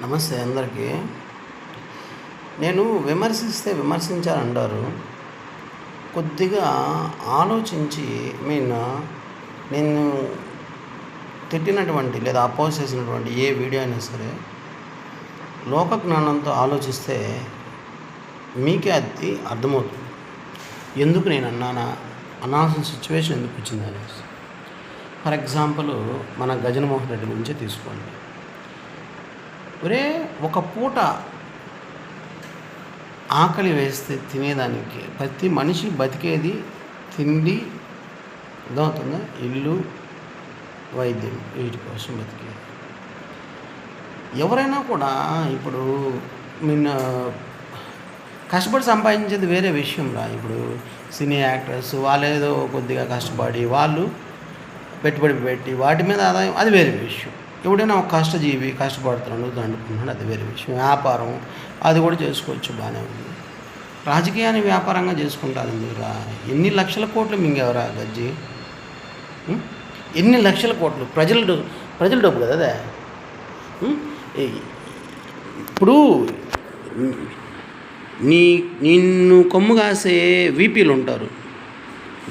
నమస్తే అందరికీ. నేను విమర్శిస్తే విమర్శించాలంటారు. కొద్దిగా ఆలోచించి నేను తిట్టినటువంటి లేదా అపోజ్ చేసినటువంటి ఏ వీడియో అయినా సరే లోక జ్ఞానంతో ఆలోచిస్తే మీకే అది అర్థమవుతుంది. ఎందుకు నేను అనాల్సిన సిచ్యువేషన్ ఎందుకు వచ్చింది అనేసి. ఫర్ ఎగ్జాంపుల్ మన గజనమోహన్ రెడ్డి గురించే తీసుకోండి. ఒక పూట ఆకలి వేస్తే తినేదానికి ప్రతి మనిషి బతికేది తిండి, అర్థమవుతుందా, ఇల్లు, వైద్యం, వీటి కోసం బతికేది. ఎవరైనా కూడా ఇప్పుడు కష్టపడి సంపాదించేది వేరే విషయంలా. ఇప్పుడు సినీ యాక్టర్స్ వాళ్ళేదో కొద్దిగా కష్టపడి వాళ్ళు పెట్టుబడి పెట్టి వాటి మీద ఆదాయం, అది వేరే విషయం. ఎవడైనా ఒక కష్టజీవి కష్టపడుతున్నాడు దండుకుంటున్నాడు, అది వేరే విషయం. వ్యాపారం అది కూడా చేసుకోవచ్చు, బాగానే ఉంది. రాజకీయాన్ని వ్యాపారంగా చేసుకుంటారు ఎందుకురా? ఎన్ని లక్షల కోట్లు మింగేవరా గజ్జి? ఎన్ని లక్షల కోట్లు ప్రజల డబ్బు కదా అదే. ఇప్పుడు నిన్ను కొమ్ము కాసే వీపీలు ఉంటారు,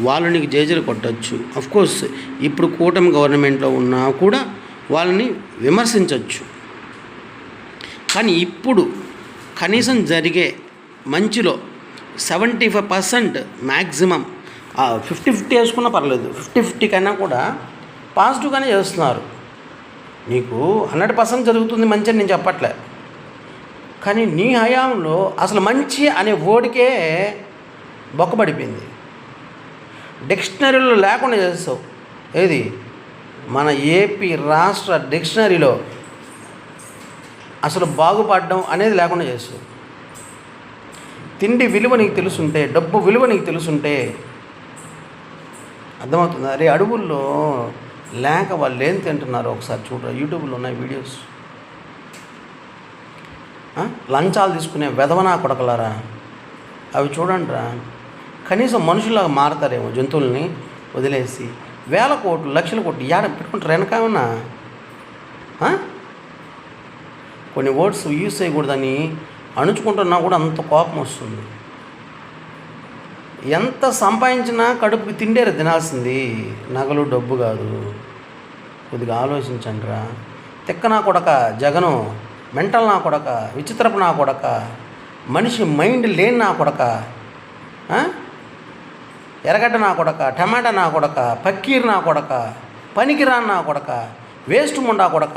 వాళ్ళు నీకు జేజలు కొట్టచ్చు. అఫ్కోర్స్ ఇప్పుడు కూటమి గవర్నమెంట్లో ఉన్నా కూడా వాళ్ళని విమర్శించవచ్చు. కానీ ఇప్పుడు కనీసం జరిగే మంచిలో 75% మ్యాక్సిమం 50-50 వేసుకున్నా పర్లేదు, 50-50 కన్నా కూడా పాజిటివ్గానే చేస్తున్నారు. నీకు 100% జరుగుతుంది మంచి అని నేను చెప్పట్లే, కానీ నీ హయాంలో అసలు మంచి అనే వర్డ్కే బొక్కబడిపోయింది. డిక్షనరీలో లేకుండా చేస్తావు. ఏది మన ఏపీ రాష్ట్ర డిక్షనరీలో అసలు బాగుపడడం అనేది లేకుండా చేస్తావు. తిండి విలువ నీకు తెలుసుంటే, డబ్బు విలువ నీకు తెలుసుంటే అర్థమవుతుంది. అరే అడవుల్లో లేక వాళ్ళు ఏం తింటున్నారో ఒకసారి చూడరా. యూట్యూబ్లో ఉన్నాయి వీడియోస్. లంచాలు తీసుకునే వెధవనా కొడకలారా, అవి చూడండి రా. కనీసం మనుషులాగా మారతారేమో జంతువుల్ని వదిలేసి. వేల కోట్లు లక్షల కోట్లు యాడ పెట్టుకుంటారు వెనకామన్నా. కొన్ని వర్డ్స్ యూజ్ చేయకూడదని అణుచుకుంటున్నా కూడా అంత కోపం వస్తుంది. ఎంత సంపాదించినా కడుపుకి తిండేరా తినాల్సింది, నగలు డబ్బు కాదు. కొద్దిగా ఆలోచించండి రా. తిక్క నా కొడక జగను, మెంటల్ నా కొడక, విచిత్రపు నా కొడక, మనిషి మైండ్ లేని నా కొడక, ఎర్రగడ్డ నా కొడక, టమాటా నా కొడక, పక్కీర్ నా కొడక, పనికిరాని నా కొడక, వేస్ట్ ముండా కొడక.